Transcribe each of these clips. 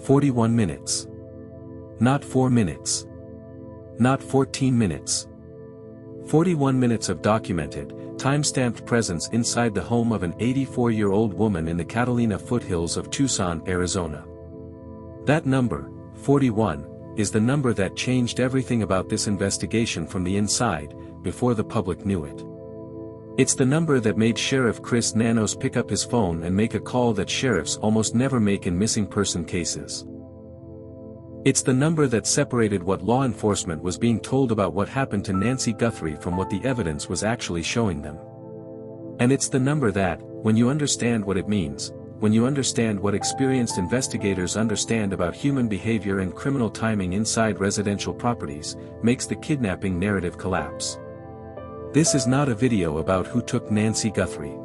41 minutes. Not 4 minutes. Not 14 minutes. 41 minutes of documented, time-stamped presence inside the home of an 84-year-old woman in the Catalina foothills of Tucson, Arizona. That number, 41, is the number that changed everything about this investigation from the inside, before the public knew it. It's the number that made Sheriff Chris Nanos pick up his phone and make a call that sheriffs almost never make in missing person cases. It's the number that separated what law enforcement was being told about what happened to Nancy Guthrie from what the evidence was actually showing them. And it's the number that, when you understand what it means, when you understand what experienced investigators understand about human behavior and criminal timing inside residential properties, makes the kidnapping narrative collapse. This is not a video about who took Nancy Guthrie.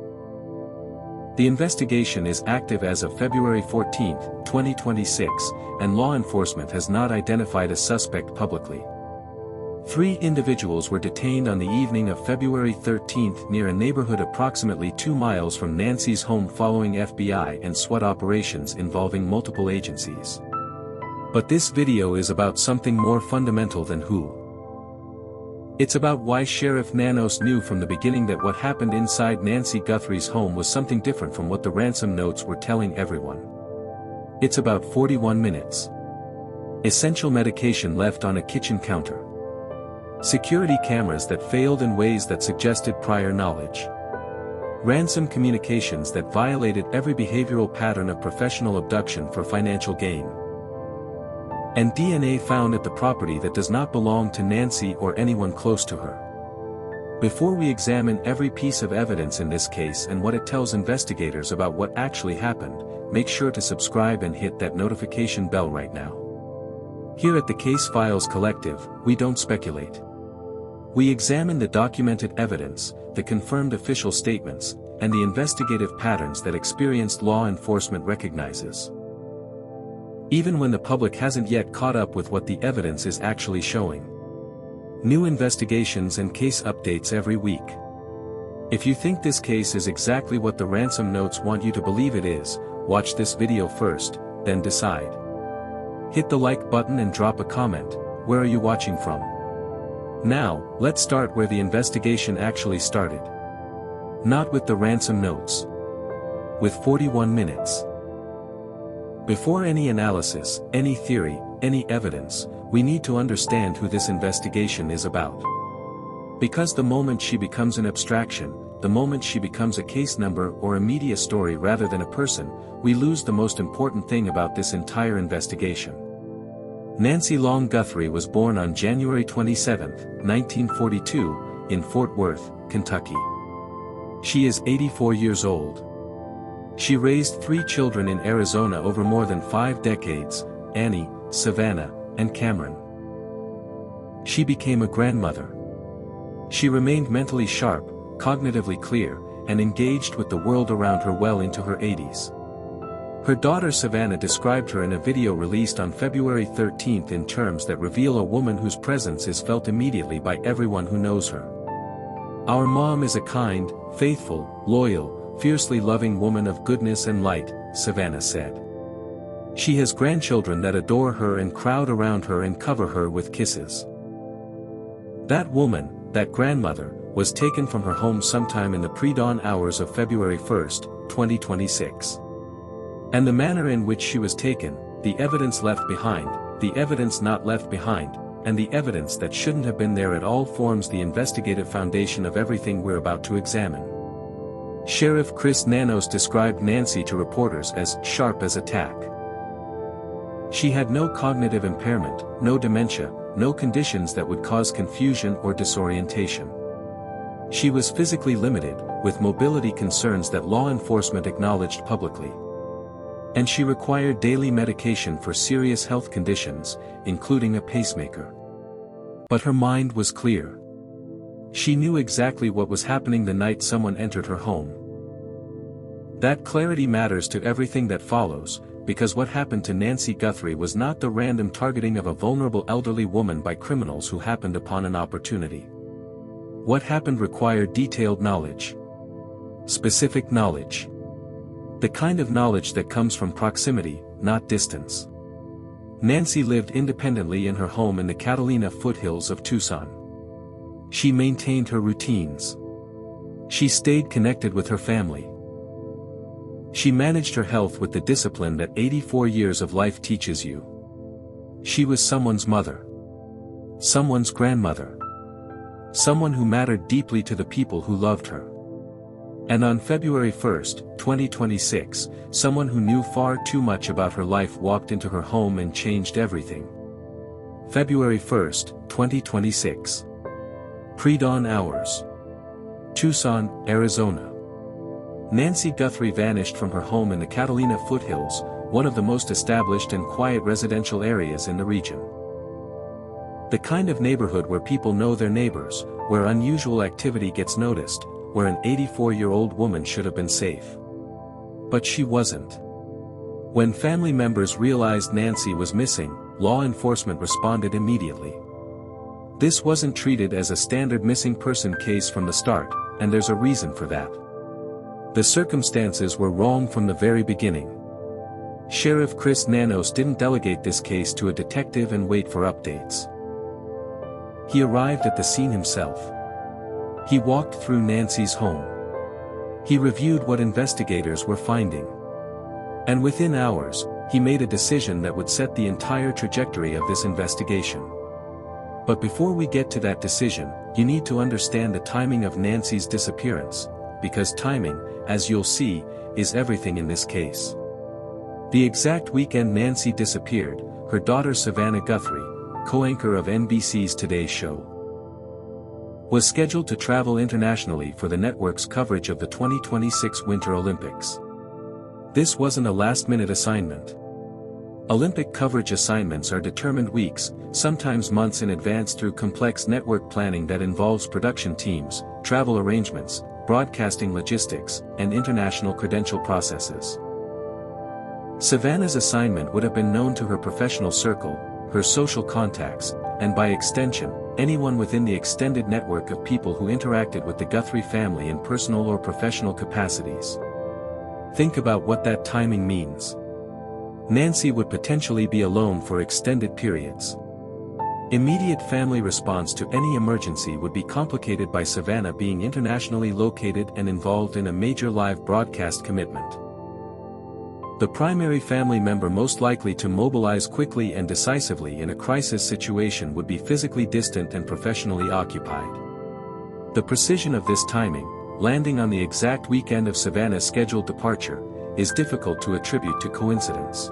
The investigation is active as of February 14, 2026, and law enforcement has not identified a suspect publicly. 3 individuals were detained on the evening of February 13 near a neighborhood approximately 2 miles from Nancy's home following FBI and SWAT operations involving multiple agencies. But this video is about something more fundamental than who. It's about why Sheriff Nanos knew from the beginning that what happened inside Nancy Guthrie's home was something different from what the ransom notes were telling everyone. It's about 41 minutes. Essential medication left on a kitchen counter. Security cameras that failed in ways that suggested prior knowledge. Ransom communications that violated every behavioral pattern of professional abduction for financial gain. And DNA found at the property that does not belong to Nancy or anyone close to her. Before we examine every piece of evidence in this case and what it tells investigators about what actually happened, make sure to subscribe and hit that notification bell right now. Here at the Case Files Collective, we don't speculate. We examine the documented evidence, the confirmed official statements, and the investigative patterns that experienced law enforcement recognizes. Even when the public hasn't yet caught up with what the evidence is actually showing. New investigations and case updates every week. If you think this case is exactly what the ransom notes want you to believe it is, watch this video first, then decide. Hit the like button and drop a comment. Where are you watching from? Now, let's start where the investigation actually started. Not with the ransom notes. With 41 minutes. Before any analysis, any theory, any evidence, we need to understand who this investigation is about. Because the moment she becomes an abstraction, the moment she becomes a case number or a media story rather than a person, we lose the most important thing about this entire investigation. Nancy Long Guthrie was born on January 27, 1942, in Fort Worth, Kentucky. She is 84 years old. She raised 3 children in Arizona over more than 5 decades, Annie, Savannah, and Cameron. She became a grandmother. She remained mentally sharp, cognitively clear, and engaged with the world around her well into her 80s. Her daughter Savannah described her in a video released on February 13 in terms that reveal a woman whose presence is felt immediately by everyone who knows her. "Our mom is a kind, faithful, loyal, fiercely loving woman of goodness and light," Savannah said. She has grandchildren that adore her and crowd around her and cover her with kisses. That woman, that grandmother, was taken from her home sometime in the pre-dawn hours of February 1, 2026. And the manner in which she was taken, the evidence left behind, the evidence not left behind, and the evidence that shouldn't have been there at all forms the investigative foundation of everything we're about to examine. Sheriff Chris Nanos described Nancy to reporters as sharp as a tack. She had no cognitive impairment, no dementia, no conditions that would cause confusion or disorientation. She was physically limited, with mobility concerns that law enforcement acknowledged publicly. And she required daily medication for serious health conditions, including a pacemaker. But her mind was clear. She knew exactly what was happening the night someone entered her home. That clarity matters to everything that follows, because what happened to Nancy Guthrie was not the random targeting of a vulnerable elderly woman by criminals who happened upon an opportunity. What happened required detailed knowledge. Specific knowledge. The kind of knowledge that comes from proximity, not distance. Nancy lived independently in her home in the Catalina foothills of Tucson. She maintained her routines. She stayed connected with her family. She managed her health with the discipline that 84 years of life teaches you. She was someone's mother. Someone's grandmother. Someone who mattered deeply to the people who loved her. And on February 1st, 2026, someone who knew far too much about her life walked into her home and changed everything. February 1st, 2026. Pre-dawn hours. Tucson, Arizona. Nancy Guthrie vanished from her home in the Catalina foothills, one of the most established and quiet residential areas in the region. The kind of neighborhood where people know their neighbors, where unusual activity gets noticed, where an 84-year-old woman should have been safe. But she wasn't. When family members realized Nancy was missing, law enforcement responded immediately. This wasn't treated as a standard missing person case from the start, and there's a reason for that. The circumstances were wrong from the very beginning. Sheriff Chris Nanos didn't delegate this case to a detective and wait for updates. He arrived at the scene himself. He walked through Nancy's home. He reviewed what investigators were finding. And within hours, he made a decision that would set the entire trajectory of this investigation. But before we get to that decision, you need to understand the timing of Nancy's disappearance, because timing, as you'll see, is everything in this case. The exact weekend Nancy disappeared, her daughter Savannah Guthrie, co-anchor of NBC's Today Show, was scheduled to travel internationally for the network's coverage of the 2026 Winter Olympics. This wasn't a last-minute assignment. Olympic coverage assignments are determined weeks, sometimes months in advance through complex network planning that involves production teams, travel arrangements, broadcasting logistics, and international credential processes. Savannah's assignment would have been known to her professional circle, her social contacts, and by extension, anyone within the extended network of people who interacted with the Guthrie family in personal or professional capacities. Think about what that timing means. Nancy would potentially be alone for extended periods. Immediate family response to any emergency would be complicated by Savannah being internationally located and involved in a major live broadcast commitment. The primary family member most likely to mobilize quickly and decisively in a crisis situation would be physically distant and professionally occupied. The precision of this timing, landing on the exact weekend of Savannah's scheduled departure, is difficult to attribute to coincidence.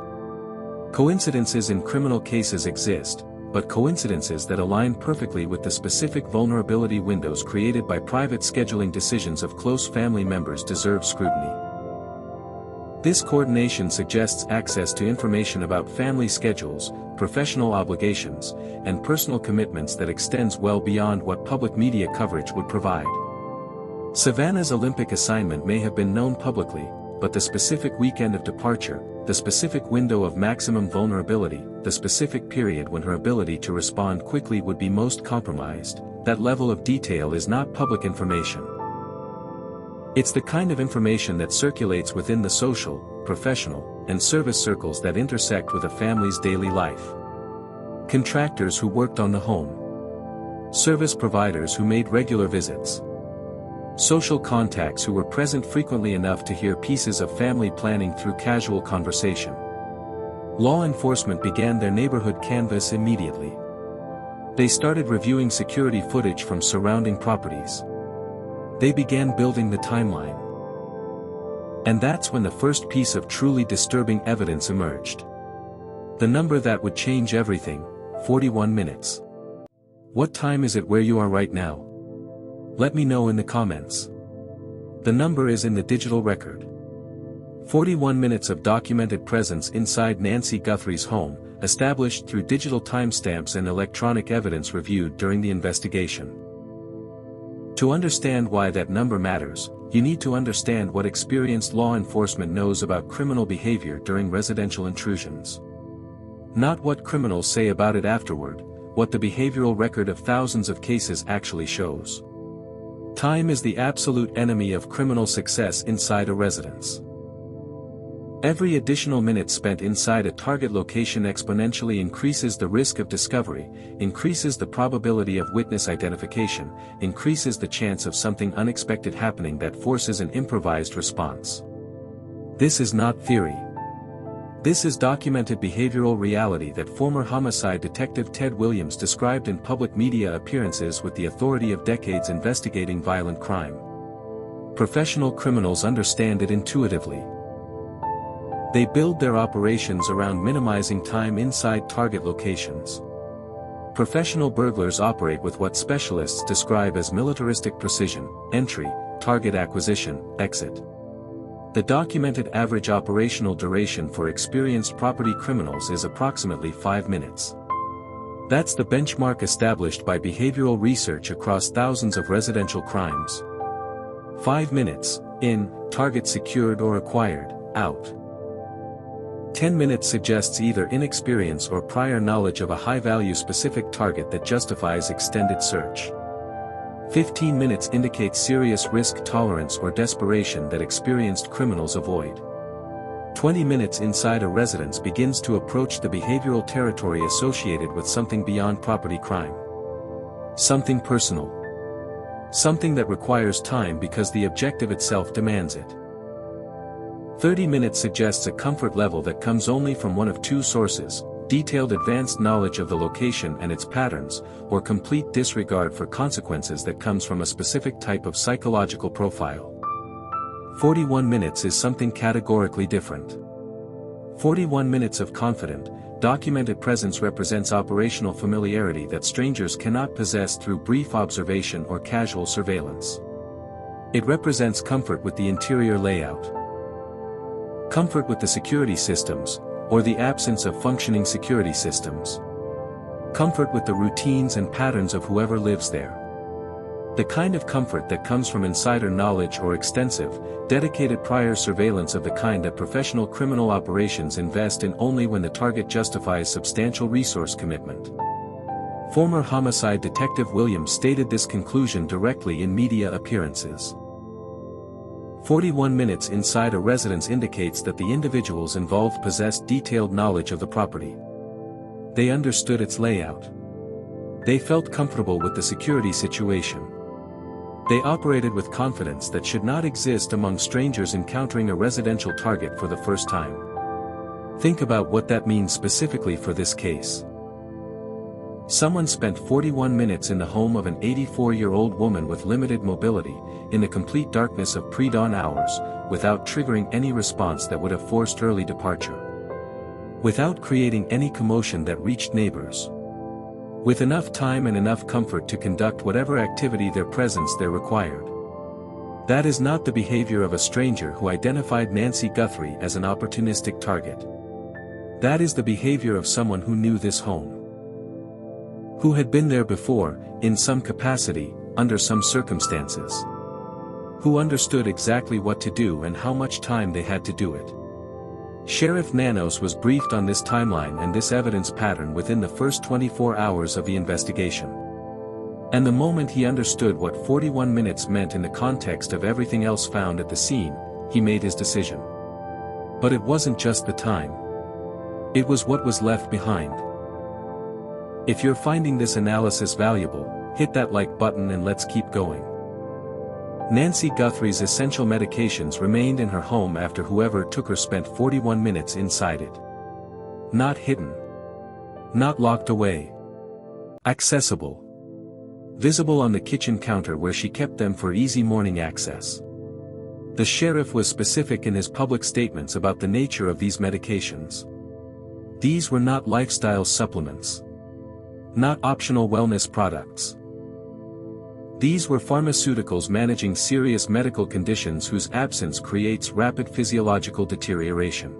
Coincidences in criminal cases exist, but coincidences that align perfectly with the specific vulnerability windows created by private scheduling decisions of close family members deserve scrutiny. This coordination suggests access to information about family schedules, professional obligations, and personal commitments that extends well beyond what public media coverage would provide. Savannah's Olympic assignment may have been known publicly, but the specific weekend of departure, the specific window of maximum vulnerability, the specific period when her ability to respond quickly would be most compromised, that level of detail is not public information. It's the kind of information that circulates within the social, professional, and service circles that intersect with a family's daily life. Contractors who worked on the home. Service providers who made regular visits. Social contacts who were present frequently enough to hear pieces of family planning through casual conversation. Law enforcement began their neighborhood canvass immediately. They started reviewing security footage from surrounding properties. They began building the timeline. And that's when the first piece of truly disturbing evidence emerged. The number that would change everything, 41 minutes. What time is it where you are right now? Let me know in the comments. The number is in the digital record. 41 minutes of documented presence inside Nancy Guthrie's home, established through digital timestamps and electronic evidence reviewed during the investigation. To understand why that number matters, you need to understand what experienced law enforcement knows about criminal behavior during residential intrusions. Not what criminals say about it afterward, what the behavioral record of thousands of cases actually shows. Time is the absolute enemy of criminal success inside a residence. Every additional minute spent inside a target location exponentially increases the risk of discovery, increases the probability of witness identification, increases the chance of something unexpected happening that forces an improvised response. This is not theory. This is documented behavioral reality that former homicide detective Ted Williams described in public media appearances with the authority of decades investigating violent crime. Professional criminals understand it intuitively. They build their operations around minimizing time inside target locations. Professional burglars operate with what specialists describe as militaristic precision: entry, target acquisition, exit. The documented average operational duration for experienced property criminals is approximately 5 minutes. That's the benchmark established by behavioral research across thousands of residential crimes. 5 minutes, in, target secured or acquired, out. 10 minutes suggests either inexperience or prior knowledge of a high-value specific target that justifies extended search. 15 minutes indicates serious risk tolerance or desperation that experienced criminals avoid. 20 minutes inside a residence begins to approach the behavioral territory associated with something beyond property crime. Something personal. Something that requires time because the objective itself demands it. 30 minutes suggests a comfort level that comes only from one of two sources: detailed advanced knowledge of the location and its patterns, or complete disregard for consequences that comes from a specific type of psychological profile. 41 minutes is something categorically different. 41 minutes of confident, documented presence represents operational familiarity that strangers cannot possess through brief observation or casual surveillance. It represents comfort with the interior layout. Comfort with the security systems, or the absence of functioning security systems. Comfort with the routines and patterns of whoever lives there. The kind of comfort that comes from insider knowledge or extensive, dedicated prior surveillance of the kind that professional criminal operations invest in only when the target justifies substantial resource commitment. Former homicide detective Williams stated this conclusion directly in media appearances. 41 minutes inside a residence indicates that the individuals involved possessed detailed knowledge of the property. They understood its layout. They felt comfortable with the security situation. They operated with confidence that should not exist among strangers encountering a residential target for the first time. Think about what that means specifically for this case. Someone spent 41 minutes in the home of an 84-year-old woman with limited mobility, in the complete darkness of pre-dawn hours, without triggering any response that would have forced early departure. Without creating any commotion that reached neighbors. With enough time and enough comfort to conduct whatever activity their presence there required. That is not the behavior of a stranger who identified Nancy Guthrie as an opportunistic target. That is the behavior of someone who knew this home. Who had been there before, in some capacity, under some circumstances. Who understood exactly what to do and how much time they had to do it. Sheriff Nanos was briefed on this timeline and this evidence pattern within the first 24 hours of the investigation. And the moment he understood what 41 minutes meant in the context of everything else found at the scene, he made his decision. But it wasn't just the time. It was what was left behind. If you're finding this analysis valuable, hit that like button and let's keep going. Nancy Guthrie's essential medications remained in her home after whoever took her spent 41 minutes inside it. Not hidden. Not locked away. Accessible. Visible on the kitchen counter where she kept them for easy morning access. The sheriff was specific in his public statements about the nature of these medications. These were not lifestyle supplements. Not optional wellness products. These were pharmaceuticals managing serious medical conditions whose absence creates rapid physiological deterioration.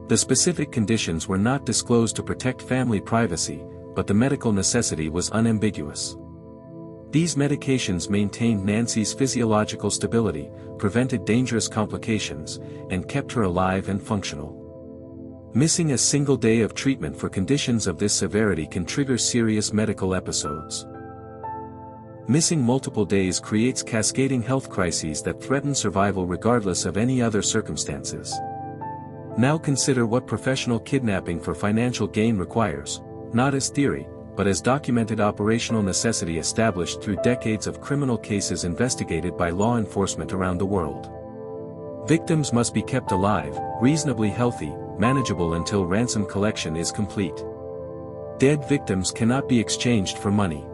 The specific conditions were not disclosed to protect family privacy, but the medical necessity was unambiguous. These medications maintained Nancy's physiological stability, prevented dangerous complications, and kept her alive and functional. Missing a single day of treatment for conditions of this severity can trigger serious medical episodes. Missing multiple days creates cascading health crises that threaten survival regardless of any other circumstances. Now consider what professional kidnapping for financial gain requires, not as theory, but as documented operational necessity established through decades of criminal cases investigated by law enforcement around the world. Victims must be kept alive, reasonably healthy, manageable until ransom collection is complete. Dead victims cannot be exchanged for money.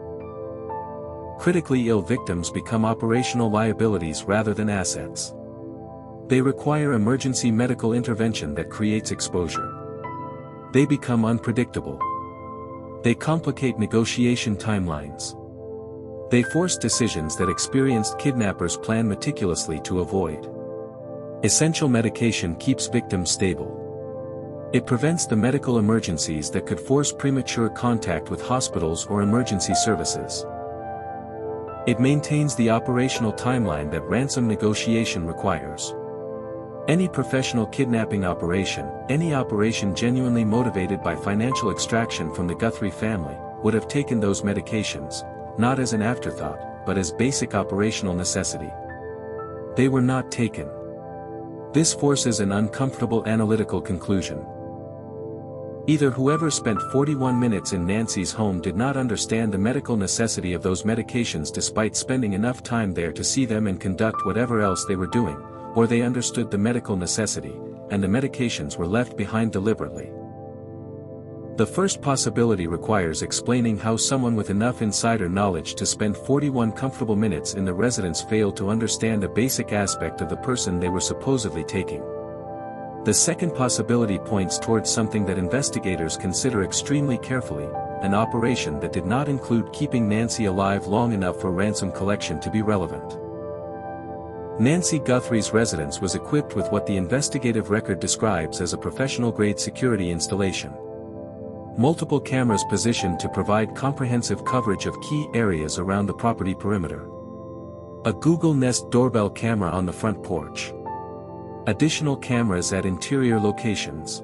Critically ill victims become operational liabilities rather than assets. They require emergency medical intervention that creates exposure. They become unpredictable. They complicate negotiation timelines. They force decisions that experienced kidnappers plan meticulously to avoid. Essential medication keeps victims stable. It prevents the medical emergencies that could force premature contact with hospitals or emergency services. It maintains the operational timeline that ransom negotiation requires. Any professional kidnapping operation, any operation genuinely motivated by financial extraction from the Guthrie family, would have taken those medications, not as an afterthought, but as basic operational necessity. They were not taken. This forces an uncomfortable analytical conclusion. Either whoever spent 41 minutes in Nancy's home did not understand the medical necessity of those medications despite spending enough time there to see them and conduct whatever else they were doing, or they understood the medical necessity, and the medications were left behind deliberately. The first possibility requires explaining how someone with enough insider knowledge to spend 41 comfortable minutes in the residence failed to understand a basic aspect of the person they were supposedly taking. The second possibility points towards something that investigators consider extremely carefully, an operation that did not include keeping Nancy alive long enough for ransom collection to be relevant. Nancy Guthrie's residence was equipped with what the investigative record describes as a professional-grade security installation. Multiple cameras positioned to provide comprehensive coverage of key areas around the property perimeter. A Google Nest doorbell camera on the front porch. Additional cameras at interior locations.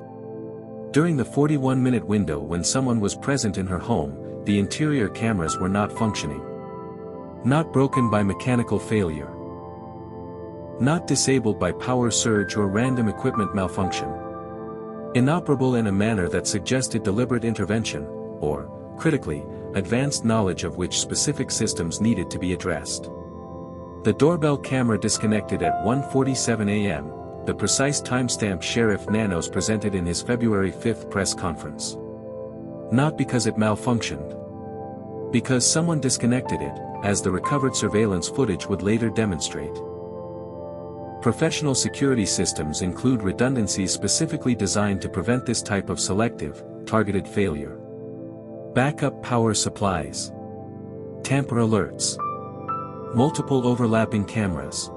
During the 41-minute window when someone was present in her home, the interior cameras were not functioning. Not broken by mechanical failure. Not disabled by power surge or random equipment malfunction. Inoperable in a manner that suggested deliberate intervention, or, critically, advanced knowledge of which specific systems needed to be addressed. The doorbell camera disconnected at 1:47 a.m., the precise timestamp Sheriff Nanos presented in his February 5 press conference. Not because it malfunctioned. Because someone disconnected it, as the recovered surveillance footage would later demonstrate. Professional security systems include redundancies specifically designed to prevent this type of selective, targeted failure. Backup power supplies. Tamper alerts. Multiple overlapping cameras.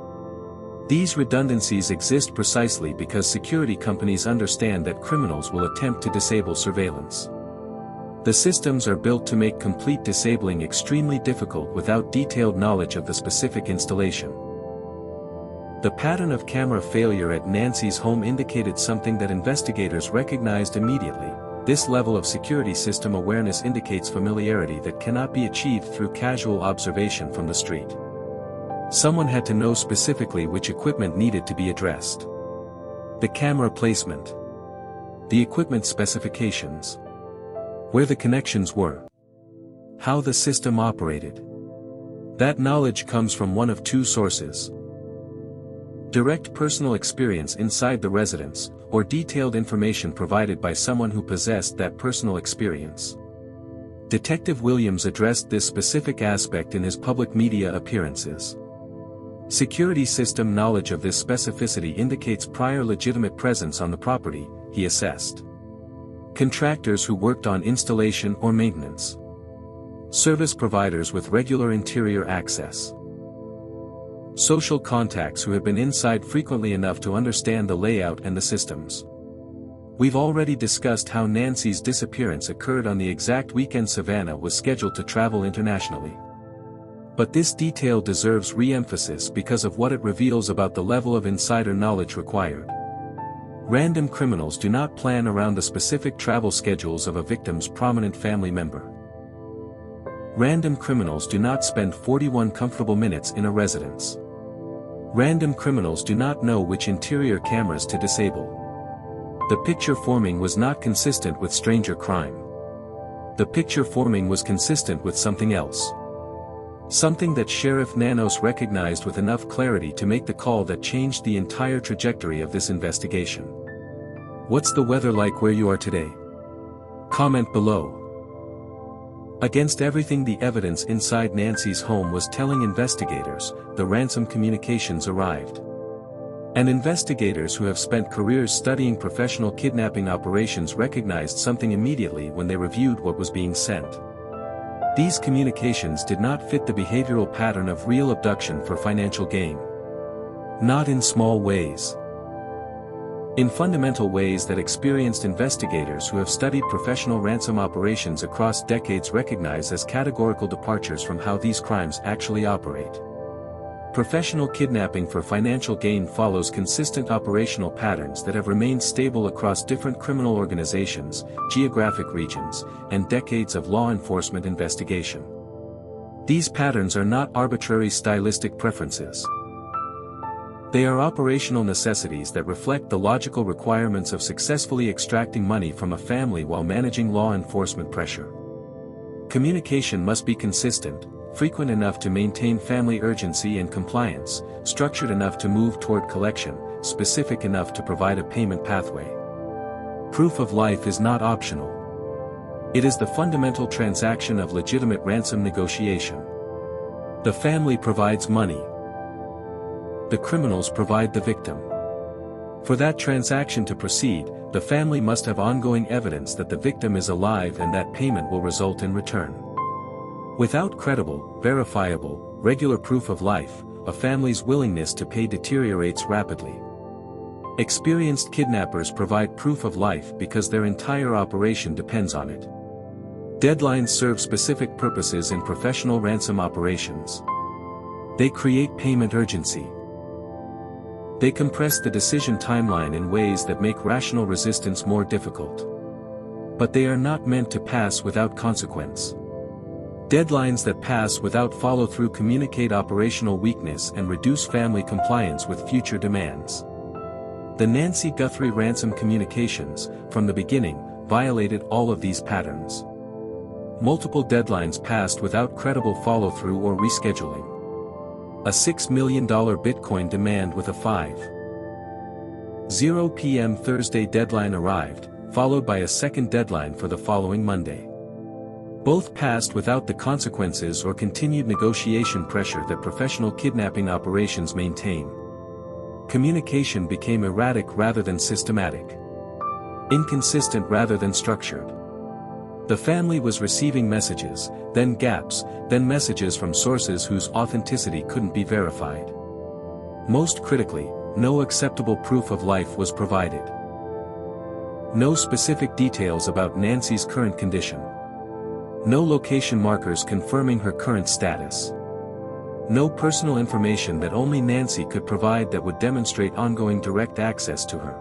These redundancies exist precisely because security companies understand that criminals will attempt to disable surveillance. The systems are built to make complete disabling extremely difficult without detailed knowledge of the specific installation. The pattern of camera failure at Nancy's home indicated something that investigators recognized immediately. This level of security system awareness indicates familiarity that cannot be achieved through casual observation from the street. Someone had to know specifically which equipment needed to be addressed. The camera placement. The equipment specifications. Where the connections were. How the system operated. That knowledge comes from one of two sources. Direct personal experience inside the residence, or detailed information provided by someone who possessed that personal experience. Detective Williams addressed this specific aspect in his public media appearances. Security system knowledge of this specificity indicates prior legitimate presence on the property, he assessed. Contractors who worked on installation or maintenance. Service providers with regular interior access. Social contacts who have been inside frequently enough to understand the layout and the systems. We've already discussed how Nancy's disappearance occurred on the exact weekend Savannah was scheduled to travel internationally. But this detail deserves re-emphasis because of what it reveals about the level of insider knowledge required. Random criminals do not plan around the specific travel schedules of a victim's prominent family member. Random criminals do not spend 41 comfortable minutes in a residence. Random criminals do not know which interior cameras to disable. The picture forming was not consistent with stranger crime. The picture forming was consistent with something else. Something that Sheriff Nanos recognized with enough clarity to make the call that changed the entire trajectory of this investigation. What's the weather like where you are today? Comment below. Against everything the evidence inside Nancy's home was telling investigators, the Ransom communications arrived. And investigators who have spent careers studying professional kidnapping operations recognized something immediately when they reviewed what was being sent. These communications did not fit the behavioral pattern of real abduction for financial gain. Not in small ways. In fundamental ways that experienced investigators who have studied professional ransom operations across decades recognize as categorical departures from how these crimes actually operate. Professional kidnapping for financial gain follows consistent operational patterns that have remained stable across different criminal organizations, geographic regions, and decades of law enforcement investigation. These patterns are not arbitrary stylistic preferences. They are operational necessities that reflect the logical requirements of successfully extracting money from a family while managing law enforcement pressure. Communication must be consistent, frequent enough to maintain family urgency and compliance, structured enough to move toward collection, specific enough to provide a payment pathway. Proof of life is not optional. It is the fundamental transaction of legitimate ransom negotiation. The family provides money. The criminals provide the victim. For that transaction to proceed, the family must have ongoing evidence that the victim is alive and that payment will result in return. Without credible, verifiable, regular proof of life, a family's willingness to pay deteriorates rapidly. Experienced kidnappers provide proof of life because their entire operation depends on it. Deadlines serve specific purposes in professional ransom operations. They create payment urgency. They compress the decision timeline in ways that make rational resistance more difficult. But they are not meant to pass without consequence. Deadlines that pass without follow-through communicate operational weakness and reduce family compliance with future demands. The Nancy Guthrie ransom communications, from the beginning, violated all of these patterns. Multiple deadlines passed without credible follow-through or rescheduling. A $6 million Bitcoin demand with a 5:00 p.m. Thursday deadline arrived, followed by a second deadline for the following Monday. Both passed without the consequences or continued negotiation pressure that professional kidnapping operations maintain. Communication became erratic rather than systematic. Inconsistent rather than structured. The family was receiving messages, then gaps, then messages from sources whose authenticity couldn't be verified. Most critically, no acceptable proof of life was provided. No specific details about Nancy's current condition. No location markers confirming her current status. No personal information that only Nancy could provide that would demonstrate ongoing direct access to her.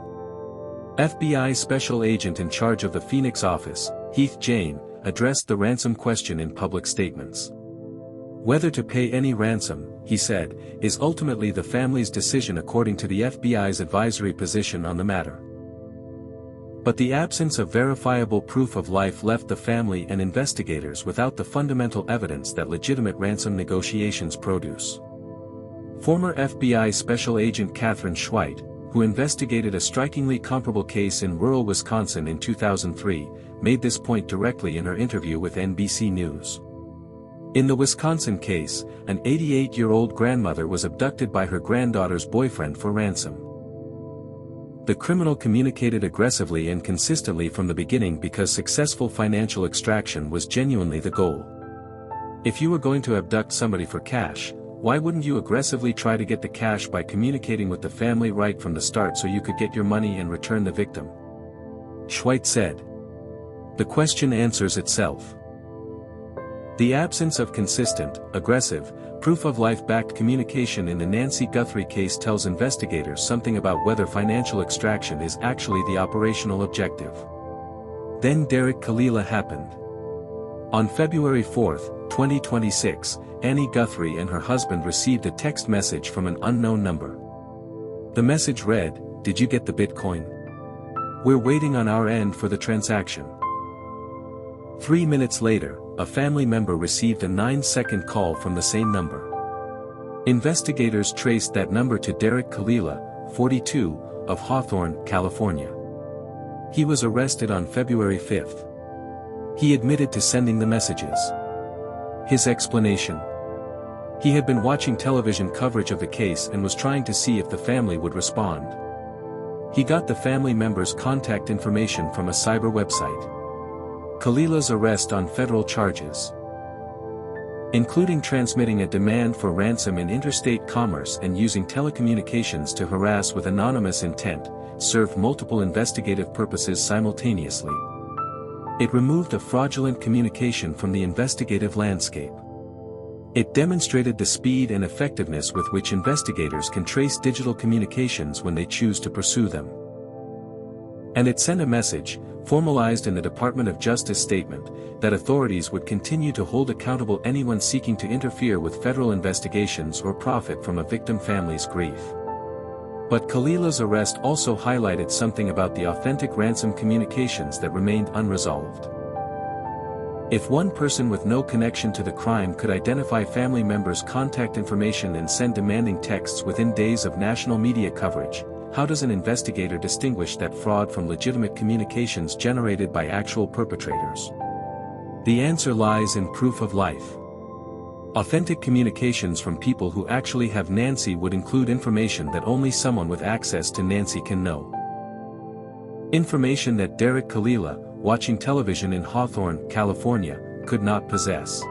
FBI Special Agent in charge of the Phoenix office, Heath Jane, addressed the ransom question in public statements. Whether to pay any ransom, he said, is ultimately the family's decision according to the FBI's advisory position on the matter. But the absence of verifiable proof of life left the family and investigators without the fundamental evidence that legitimate ransom negotiations produce. Former FBI Special Agent Catherine Schweit, who investigated a strikingly comparable case in rural Wisconsin in 2003, made this point directly in her interview with NBC News. In the Wisconsin case, an 88-year-old grandmother was abducted by her granddaughter's boyfriend for ransom. The criminal communicated aggressively and consistently from the beginning because successful financial extraction was genuinely the goal. If you were going to abduct somebody for cash, why wouldn't you aggressively try to get the cash by communicating with the family right from the start so you could get your money and return the victim? Schweit said. The question answers itself. The absence of consistent, aggressive, proof-of-life-backed communication in the Nancy Guthrie case tells investigators something about whether financial extraction is actually the operational objective. Then Derek Kalila happened. On February 4, 2026, Annie Guthrie and her husband received a text message from an unknown number. The message read, "Did you get the Bitcoin? We're waiting on our end for the transaction." 3 minutes later, a family member received a 9-second call from the same number. Investigators traced that number to Derek Kalila, 42, of Hawthorne, California. He was arrested on February 5. He admitted to sending the messages. His explanation: he had been watching television coverage of the case and was trying to see if the family would respond. He got the family member's contact information from a cyber website. Kalila's arrest on federal charges, including transmitting a demand for ransom in interstate commerce and using telecommunications to harass with anonymous intent, served multiple investigative purposes simultaneously. It removed a fraudulent communication from the investigative landscape. It demonstrated the speed and effectiveness with which investigators can trace digital communications when they choose to pursue them. And it sent a message, formalized in the Department of Justice statement, that authorities would continue to hold accountable anyone seeking to interfere with federal investigations or profit from a victim family's grief. But Kalila's arrest also highlighted something about the authentic ransom communications that remained unresolved. If one person with no connection to the crime could identify family members' contact information and send demanding texts within days of national media coverage, how does an investigator distinguish that fraud from legitimate communications generated by actual perpetrators? The answer lies in proof of life. Authentic communications from people who actually have Nancy would include information that only someone with access to Nancy can know. Information that Derek Kalila, watching television in Hawthorne, California, could not possess.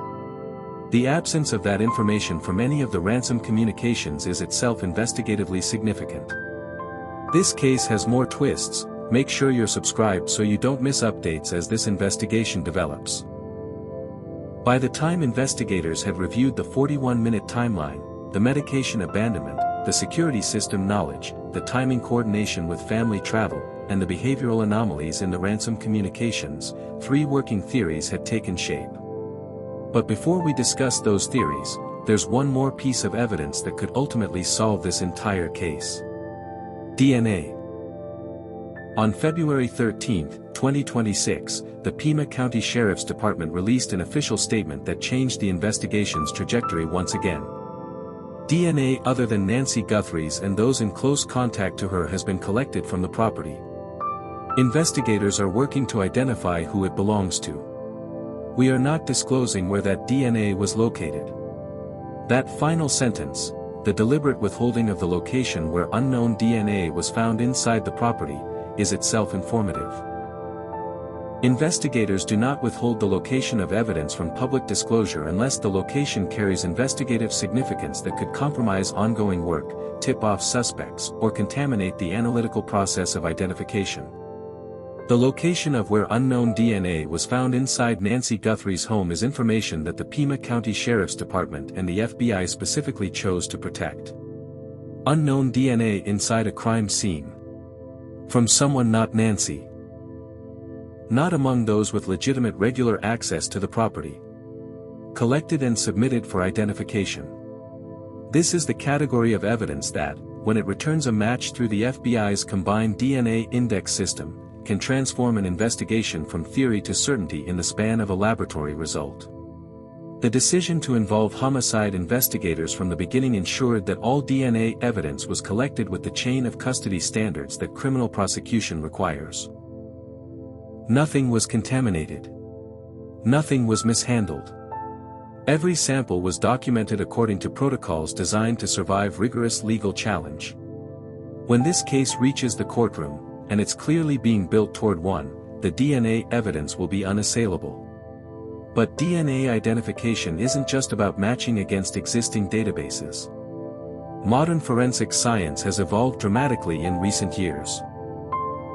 The absence of that information from any of the ransom communications is itself investigatively significant. This case has more twists. Make sure you're subscribed so you don't miss updates as this investigation develops. By the time investigators had reviewed the 41-minute timeline, the medication abandonment, the security system knowledge, the timing coordination with family travel, and the behavioral anomalies in the ransom communications, 3 working theories had taken shape. But before we discuss those theories, there's one more piece of evidence that could ultimately solve this entire case. DNA. On February 13, 2026, the Pima County Sheriff's Department released an official statement that changed the investigation's trajectory once again. DNA other than Nancy Guthrie's and those in close contact to her has been collected from the property. Investigators are working to identify who it belongs to. We are not disclosing where that DNA was located. That final sentence, the deliberate withholding of the location where unknown DNA was found inside the property, is itself informative. Investigators do not withhold the location of evidence from public disclosure unless the location carries investigative significance that could compromise ongoing work, tip off suspects, or contaminate the analytical process of identification. The location of where unknown DNA was found inside Nancy Guthrie's home is information that the Pima County Sheriff's Department and the FBI specifically chose to protect. Unknown DNA inside a crime scene. From someone not Nancy. Not among those with legitimate regular access to the property. Collected and submitted for identification. This is the category of evidence that, when it returns a match through the FBI's combined DNA index system, can transform an investigation from theory to certainty in the span of a laboratory result. The decision to involve homicide investigators from the beginning ensured that all DNA evidence was collected with the chain of custody standards that criminal prosecution requires. Nothing was contaminated. Nothing was mishandled. Every sample was documented according to protocols designed to survive rigorous legal challenge. When this case reaches the courtroom, and it's clearly being built toward one, the DNA evidence will be unassailable. But DNA identification isn't just about matching against existing databases. Modern forensic science has evolved dramatically in recent years.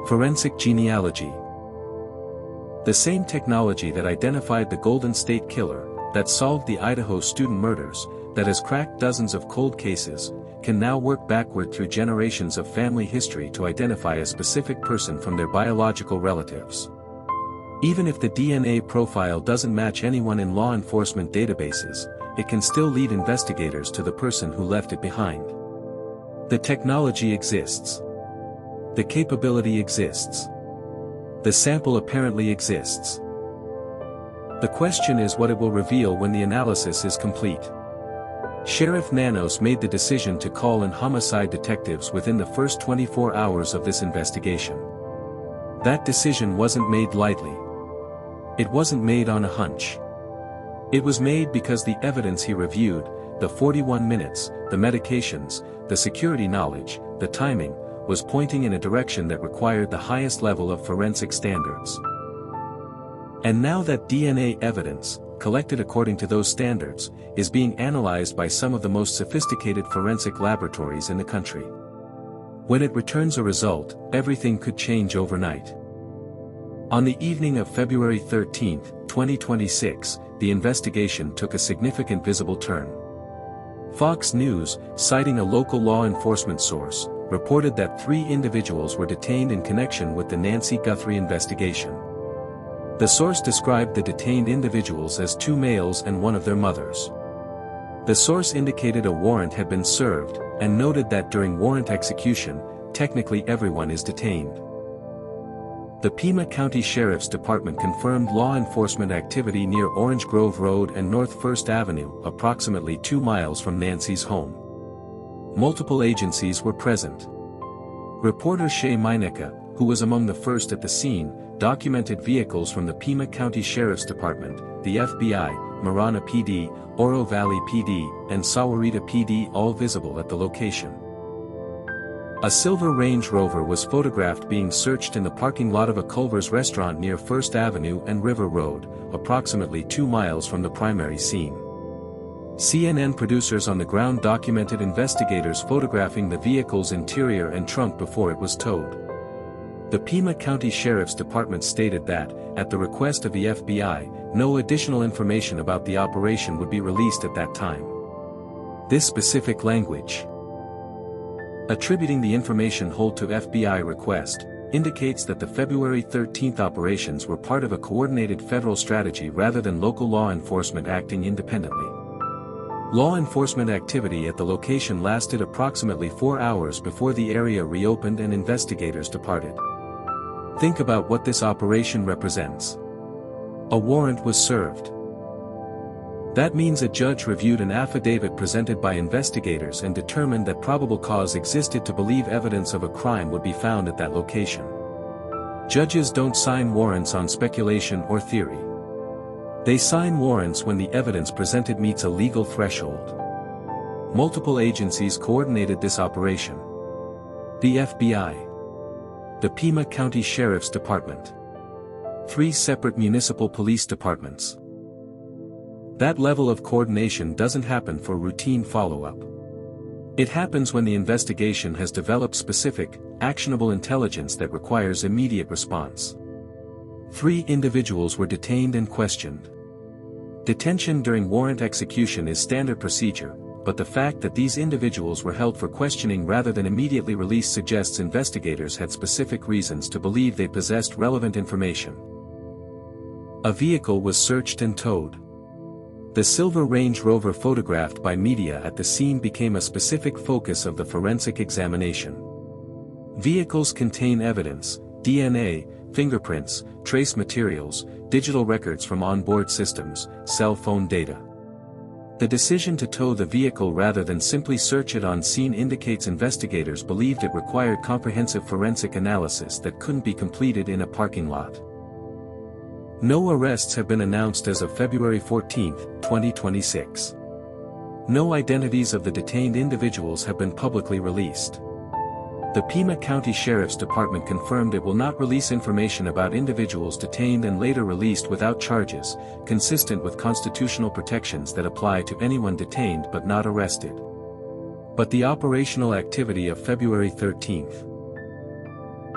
Forensic genealogy. The same technology that identified the Golden State Killer, that solved the Idaho student murders, that has cracked dozens of cold cases, can now work backward through generations of family history to identify a specific person from their biological relatives. Even if the DNA profile doesn't match anyone in law enforcement databases, it can still lead investigators to the person who left it behind. The technology exists. The capability exists. The sample apparently exists. The question is what it will reveal when the analysis is complete. Sheriff Nanos made the decision to call in homicide detectives within the first 24 hours of this investigation. That decision wasn't made lightly. It wasn't made on a hunch. It was made because the evidence he reviewed, the 41 minutes, the medications, the security knowledge, the timing, was pointing in a direction that required the highest level of forensic standards. And now that DNA evidence, collected according to those standards, is being analyzed by some of the most sophisticated forensic laboratories in the country. When it returns a result, everything could change overnight. On the evening of February 13, 2026, the investigation took a significant visible turn. Fox News, citing a local law enforcement source, reported that 3 individuals were detained in connection with the Nancy Guthrie investigation. The source described the detained individuals as 2 males and one of their mothers. The source indicated a warrant had been served, and noted that during warrant execution, technically everyone is detained. The Pima County Sheriff's Department confirmed law enforcement activity near Orange Grove Road and North 1st Avenue, approximately 2 miles from Nancy's home. Multiple agencies were present. Reporter Shay Meinecke, who was among the first at the scene, documented vehicles from the Pima County Sheriff's Department, the FBI, Marana PD, Oro Valley PD, and Sahuarita PD all visible at the location. A silver Range Rover was photographed being searched in the parking lot of a Culver's restaurant near 1st Avenue and River Road, approximately 2 miles from the primary scene. CNN producers on the ground documented investigators photographing the vehicle's interior and trunk before it was towed. The Pima County Sheriff's Department stated that, at the request of the FBI, no additional information about the operation would be released at that time. This specific language, attributing the information hold to FBI request, indicates that the February 13 operations were part of a coordinated federal strategy rather than local law enforcement acting independently. Law enforcement activity at the location lasted approximately 4 hours before the area reopened and investigators departed. Think about what this operation represents. A warrant was served. That means a judge reviewed an affidavit presented by investigators and determined that probable cause existed to believe evidence of a crime would be found at that location. Judges don't sign warrants on speculation or theory. They sign warrants when the evidence presented meets a legal threshold. Multiple agencies coordinated this operation. The FBI, the Pima County Sheriff's Department, 3 separate municipal police departments. That level of coordination doesn't happen for routine follow-up. It happens when the investigation has developed specific, actionable intelligence that requires immediate response. 3 individuals were detained and questioned. Detention during warrant execution is standard procedure, but the fact that these individuals were held for questioning rather than immediately released suggests investigators had specific reasons to believe they possessed relevant information. A vehicle was searched and towed. The silver Range Rover photographed by media at the scene became a specific focus of the forensic examination. Vehicles contain evidence, DNA, fingerprints, trace materials, digital records from onboard systems, cell phone data. The decision to tow the vehicle rather than simply search it on scene indicates investigators believed it required comprehensive forensic analysis that couldn't be completed in a parking lot. No arrests have been announced as of February 14, 2026. No identities of the detained individuals have been publicly released. The Pima County Sheriff's Department confirmed it will not release information about individuals detained and later released without charges, consistent with constitutional protections that apply to anyone detained but not arrested. But the operational activity of February 13.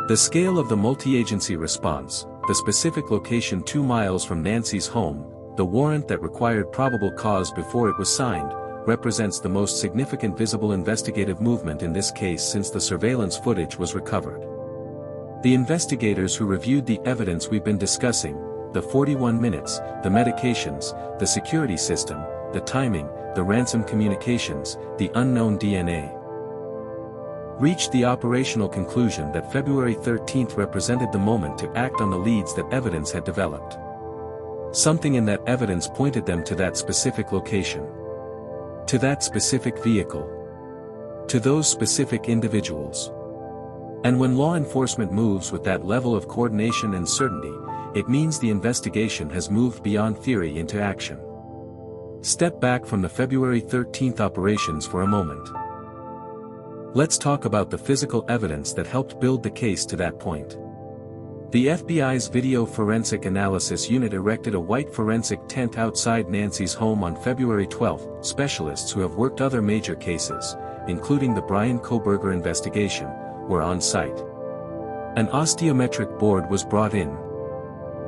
The scale of the multi-agency response, the specific location 2 miles from Nancy's home, the warrant that required probable cause before it was signed, represents the most significant visible investigative movement in this case since the surveillance footage was recovered. The investigators who reviewed the evidence we've been discussing, the 41 minutes, the medications, the security system, the timing, the ransom communications, the unknown DNA. reached the operational conclusion that February 13 represented the moment to act on the leads that evidence had developed. Something in that evidence pointed them to that specific location, to that specific vehicle, to those specific individuals. And when law enforcement moves with that level of coordination and certainty, it means the investigation has moved beyond theory into action. Step back from the February 13 operations for a moment. Let's talk about the physical evidence that helped build the case to that point. The FBI's Video Forensic Analysis Unit erected a white forensic tent outside Nancy's home on February 12. Specialists who have worked other major cases, including the Brian Kohberger investigation, were on site. An osteometric board was brought in.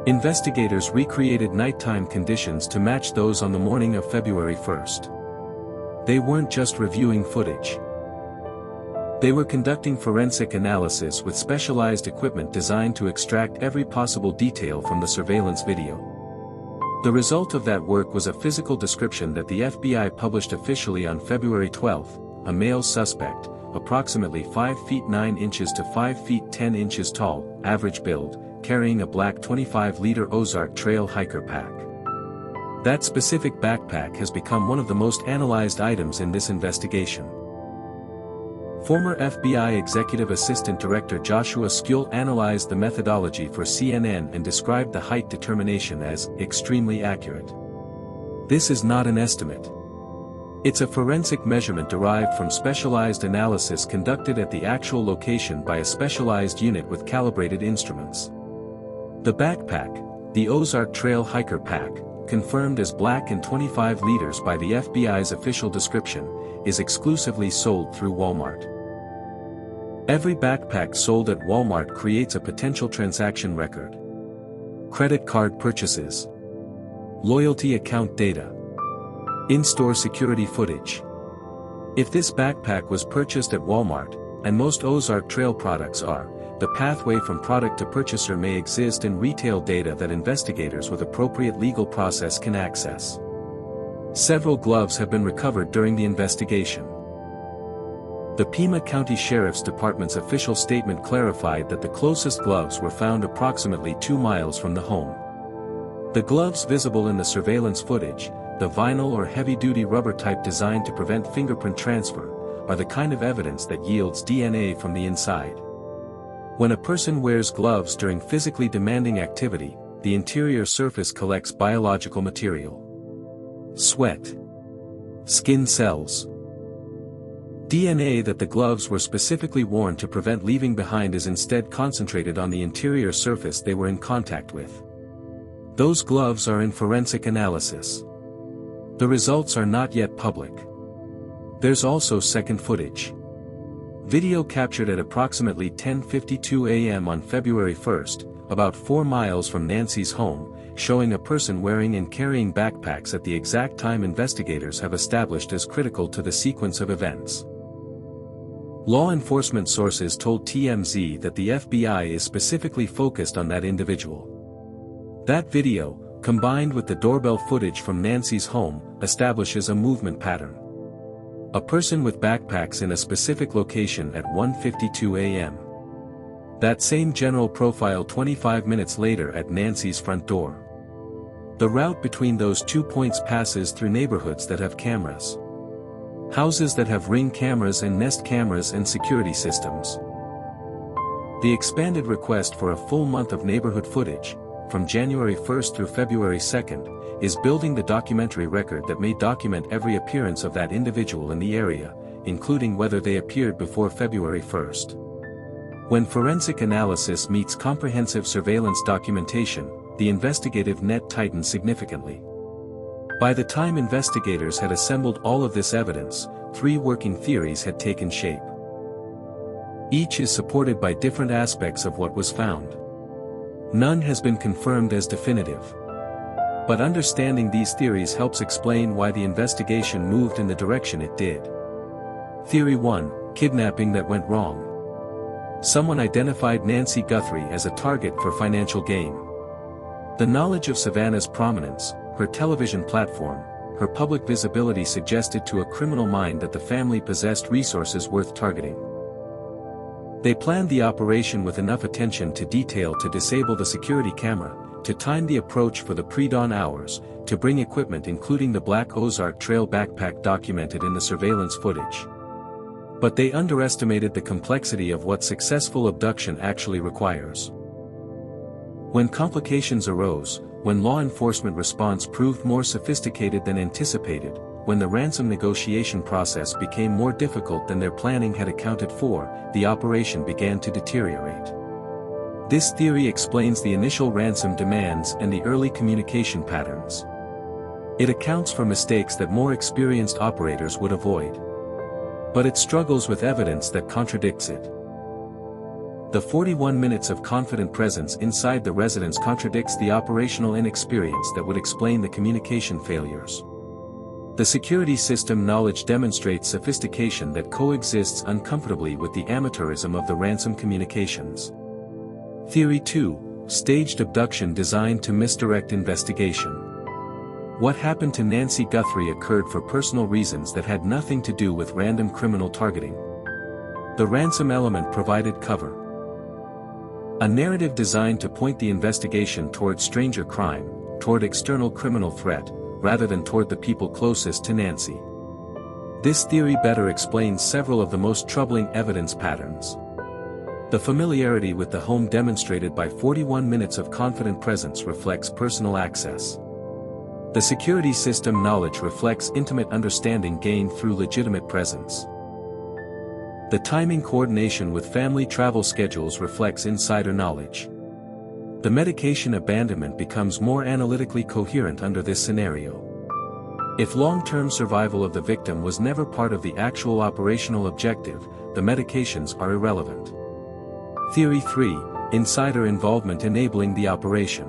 Investigators recreated nighttime conditions to match those on the morning of February 1. They weren't just reviewing footage. They were conducting forensic analysis with specialized equipment designed to extract every possible detail from the surveillance video. The result of that work was a physical description that the FBI published officially on February 12, a male suspect, approximately 5 feet 9 inches to 5 feet 10 inches tall, average build, carrying a black 25-liter Ozark Trail hiker pack. That specific backpack has become one of the most analyzed items in this investigation. Former FBI Executive Assistant Director Joshua Skule analyzed the methodology for CNN and described the height determination as extremely accurate. This is not an estimate. It's a forensic measurement derived from specialized analysis conducted at the actual location by a specialized unit with calibrated instruments. The backpack, the Ozark Trail hiker pack, confirmed as black and 25 liters by the FBI's official description, is exclusively sold through Walmart. Every backpack sold at Walmart creates a potential transaction record. Credit card purchases, loyalty account data, in-store security footage. If this backpack was purchased at Walmart, and most Ozark Trail products are, the pathway from product to purchaser may exist in retail data that investigators with appropriate legal process can access. Several gloves have been recovered during the investigation. The Pima County Sheriff's Department's official statement clarified that the closest gloves were found approximately 2 miles from the home. The gloves visible in the surveillance footage, the vinyl or heavy-duty rubber type designed to prevent fingerprint transfer, are the kind of evidence that yields DNA from the inside. When a person wears gloves during physically demanding activity, the interior surface collects biological material. Sweat. Skin cells. DNA that the gloves were specifically worn to prevent leaving behind is instead concentrated on the interior surface they were in contact with. Those gloves are in forensic analysis. The results are not yet public. There's also second footage. Video captured at approximately 10:52 a.m. on February 1, about 4 miles from Nancy's home, showing a person wearing and carrying backpacks at the exact time investigators have established as critical to the sequence of events. Law enforcement sources told TMZ that the FBI is specifically focused on that individual. That video, combined with the doorbell footage from Nancy's home, establishes a movement pattern. A person with backpacks in a specific location at 1:52 a.m. That same general profile 25 minutes later at Nancy's front door. The route between those 2 points passes through neighborhoods that have cameras. Houses that have Ring cameras and Nest cameras and security systems. The expanded request for a full month of neighborhood footage, from January 1 through February 2, is building the documentary record that may document every appearance of that individual in the area, including whether they appeared before February 1. When forensic analysis meets comprehensive surveillance documentation, the investigative net tightens significantly. By the time investigators had assembled all of this evidence, 3 working theories had taken shape. Each is supported by different aspects of what was found. None has been confirmed as definitive. But understanding these theories helps explain why the investigation moved in the direction it did. Theory 1, kidnapping that went wrong. Someone identified Nancy Guthrie as a target for financial gain. The knowledge of Savannah's prominence, her television platform, her public visibility suggested to a criminal mind that the family possessed resources worth targeting. They planned the operation with enough attention to detail to disable the security camera, to time the approach for the pre-dawn hours, to bring equipment including the Black Ozark Trail backpack documented in the surveillance footage. But they underestimated the complexity of what successful abduction actually requires. When complications arose, when law enforcement response proved more sophisticated than anticipated, when the ransom negotiation process became more difficult than their planning had accounted for, the operation began to deteriorate. This theory explains the initial ransom demands and the early communication patterns. It accounts for mistakes that more experienced operators would avoid. But it struggles with evidence that contradicts it. The 41 minutes of confident presence inside the residence contradicts the operational inexperience that would explain the communication failures. The security system knowledge demonstrates sophistication that coexists uncomfortably with the amateurism of the ransom communications. Theory 2, staged abduction designed to misdirect investigation. What happened to Nancy Guthrie occurred for personal reasons that had nothing to do with random criminal targeting. The ransom element provided cover. A narrative designed to point the investigation toward stranger crime, toward external criminal threat, rather than toward the people closest to Nancy. This theory better explains several of the most troubling evidence patterns. The familiarity with the home demonstrated by 41 minutes of confident presence reflects personal access. The security system knowledge reflects intimate understanding gained through legitimate presence. The timing coordination with family travel schedules reflects insider knowledge. The medication abandonment becomes more analytically coherent under this scenario. If long-term survival of the victim was never part of the actual operational objective, the medications are irrelevant. Theory 3, insider involvement enabling the operation.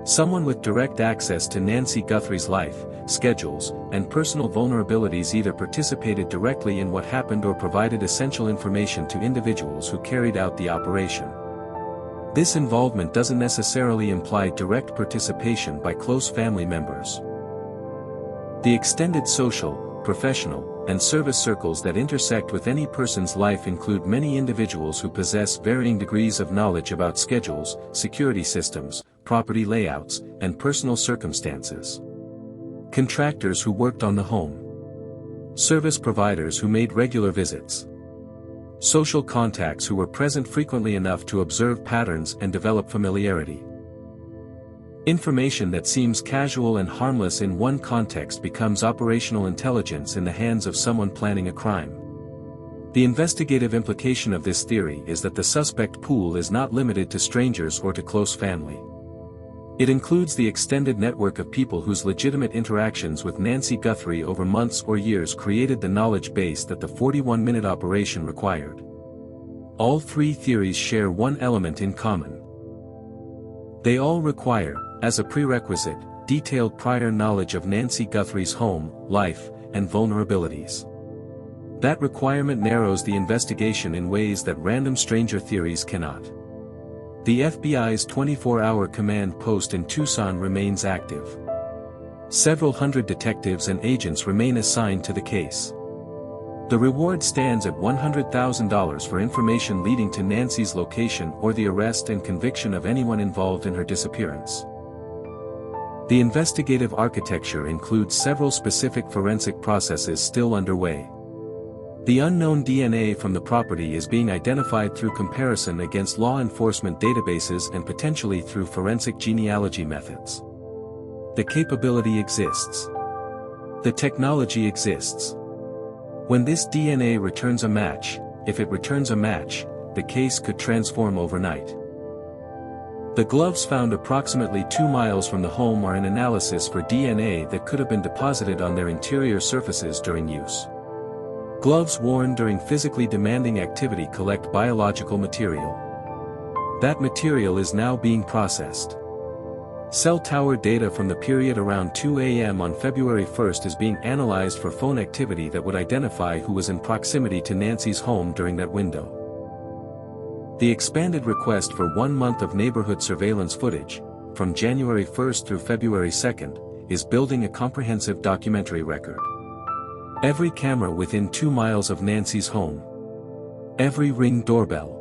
Someone with direct access to Nancy Guthrie's life, schedules, and personal vulnerabilities either participated directly in what happened or provided essential information to individuals who carried out the operation. This involvement doesn't necessarily imply direct participation by close family members. The extended social, professional, and service circles that intersect with any person's life include many individuals who possess varying degrees of knowledge about schedules, security systems, property layouts, and personal circumstances. Contractors who worked on the home. Service providers who made regular visits. Social contacts who were present frequently enough to observe patterns and develop familiarity. Information that seems casual and harmless in one context becomes operational intelligence in the hands of someone planning a crime. The investigative implication of this theory is that the suspect pool is not limited to strangers or to close family. It includes the extended network of people whose legitimate interactions with Nancy Guthrie over months or years created the knowledge base that the 41-minute operation required. All three theories share one element in common. They all require, as a prerequisite, detailed prior knowledge of Nancy Guthrie's home, life, and vulnerabilities. That requirement narrows the investigation in ways that random stranger theories cannot. The FBI's 24-hour command post in Tucson remains active. Several hundred detectives and agents remain assigned to the case. The reward stands at $100,000 for information leading to Nancy's location or the arrest and conviction of anyone involved in her disappearance. The investigative architecture includes several specific forensic processes still underway. The unknown DNA from the property is being identified through comparison against law enforcement databases and potentially through forensic genealogy methods. The capability exists. The technology exists. When this DNA returns a match, if it returns a match, the case could transform overnight. The gloves found approximately 2 miles from the home are an analysis for DNA that could have been deposited on their interior surfaces during use. Gloves worn during physically demanding activity collect biological material. That material is now being processed. Cell tower data from the period around 2 a.m. on February 1st is being analyzed for phone activity that would identify who was in proximity to Nancy's home during that window. The expanded request for 1 month of neighborhood surveillance footage, from January 1st through February 2nd, is building a comprehensive documentary record. Every camera within 2 miles of Nancy's home. Every Ring doorbell.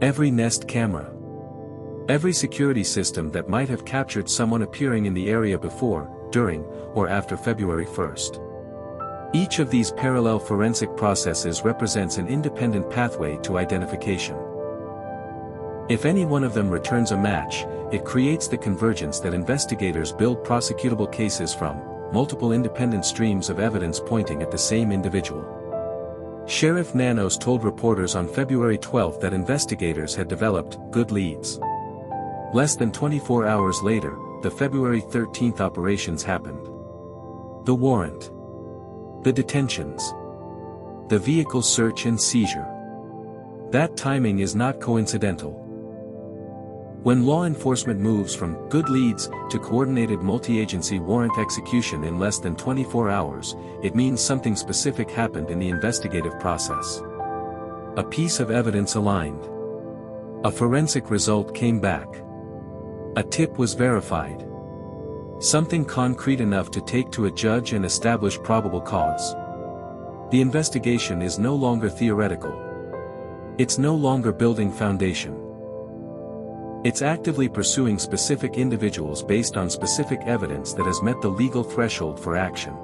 Every Nest camera. Every security system that might have captured someone appearing in the area before, during, or after February 1st. Each of these parallel forensic processes represents an independent pathway to identification. If any one of them returns a match, it creates the convergence that investigators build prosecutable cases from, multiple independent streams of evidence pointing at the same individual. Sheriff Nanos told reporters on February 12 that investigators had developed good leads. Less than 24 hours later, the February 13 operations happened. The warrant. The detentions. The vehicle search and seizure. That timing is not coincidental. When law enforcement moves from good leads to coordinated multi-agency warrant execution in less than 24 hours, it means something specific happened in the investigative process. A piece of evidence aligned. A forensic result came back. A tip was verified. Something concrete enough to take to a judge and establish probable cause. The investigation is no longer theoretical. It's no longer building foundation. It's actively pursuing specific individuals based on specific evidence that has met the legal threshold for action.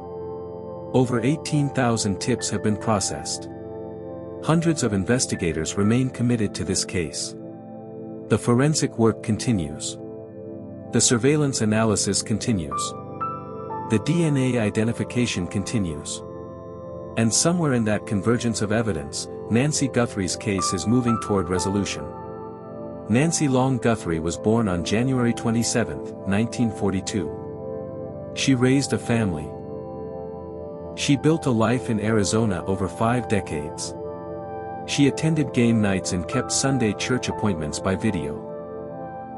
Over 18,000 tips have been processed. Hundreds of investigators remain committed to this case. The forensic work continues. The surveillance analysis continues. The DNA identification continues. And somewhere in that convergence of evidence, Nancy Guthrie's case is moving toward resolution. Nancy Long Guthrie was born on January 27, 1942. She raised a family. She built a life in Arizona over 5 decades. She attended game nights and kept Sunday church appointments by video.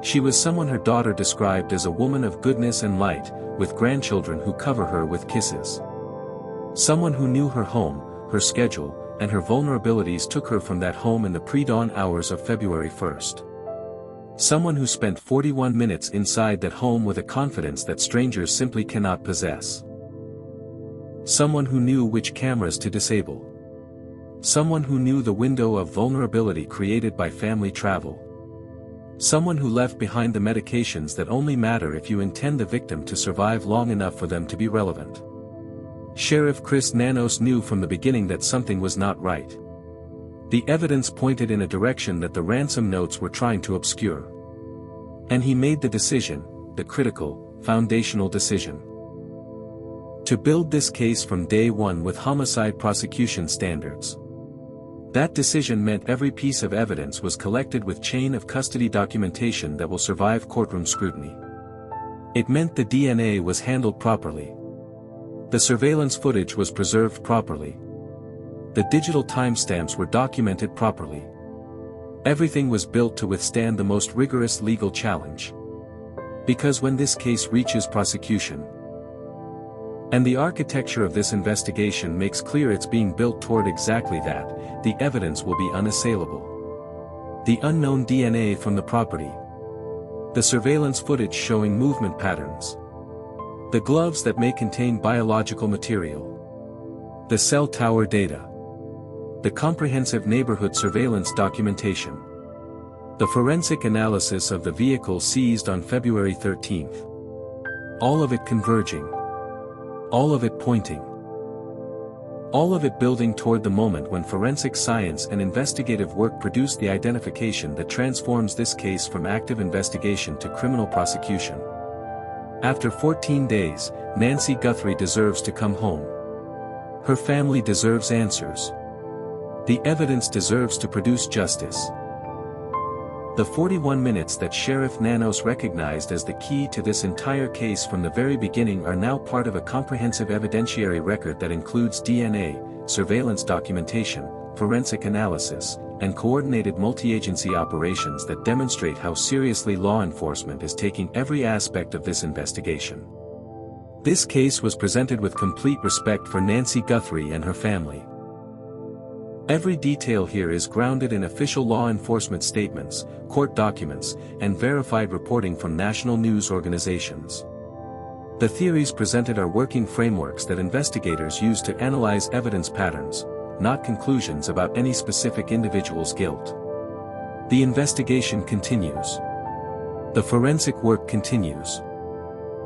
She was someone her daughter described as a woman of goodness and light, with grandchildren who cover her with kisses. Someone who knew her home, her schedule, and her vulnerabilities took her from that home in the pre-dawn hours of February 1st. Someone who spent 41 minutes inside that home with a confidence that strangers simply cannot possess. Someone who knew which cameras to disable. Someone who knew the window of vulnerability created by family travel. Someone who left behind the medications that only matter if you intend the victim to survive long enough for them to be relevant. Sheriff Chris Nanos knew from the beginning that something was not right. The evidence pointed in a direction that the ransom notes were trying to obscure. And he made the decision, the critical, foundational decision. To build this case from day one with homicide prosecution standards. That decision meant every piece of evidence was collected with chain of custody documentation that will survive courtroom scrutiny. It meant the DNA was handled properly. The surveillance footage was preserved properly. The digital timestamps were documented properly. Everything was built to withstand the most rigorous legal challenge. Because when this case reaches prosecution, and the architecture of this investigation makes clear it's being built toward exactly that, the evidence will be unassailable. The unknown DNA from the property. The surveillance footage showing movement patterns. The gloves that may contain biological material. The cell tower data. The comprehensive neighborhood surveillance documentation. The forensic analysis of the vehicle seized on February 13. All of it converging. All of it pointing. All of it building toward the moment when forensic science and investigative work produce the identification that transforms this case from active investigation to criminal prosecution. After 14 days, Nancy Guthrie deserves to come home. Her family deserves answers. The evidence deserves to produce justice. The 41 minutes that Sheriff Nanos recognized as the key to this entire case from the very beginning are now part of a comprehensive evidentiary record that includes DNA, surveillance documentation, forensic analysis, and coordinated multi-agency operations that demonstrate how seriously law enforcement is taking every aspect of this investigation. This case was presented with complete respect for Nancy Guthrie and her family. Every detail here is grounded in official law enforcement statements, court documents, and verified reporting from national news organizations. The theories presented are working frameworks that investigators use to analyze evidence patterns, not conclusions about any specific individual's guilt. The investigation continues. The forensic work continues.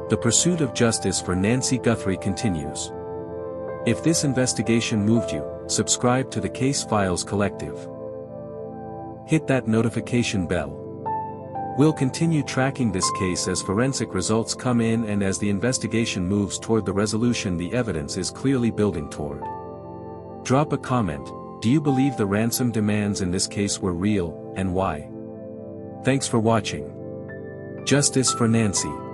The pursuit of justice for Nancy Guthrie continues. If this investigation moved you, subscribe to the Case Files Collective. Hit that notification bell. We'll continue tracking this case as forensic results come in and as the investigation moves toward the resolution the evidence is clearly building toward. Drop a comment. Do you believe the ransom demands in this case were real, and why? Thanks for watching. Justice for Nancy.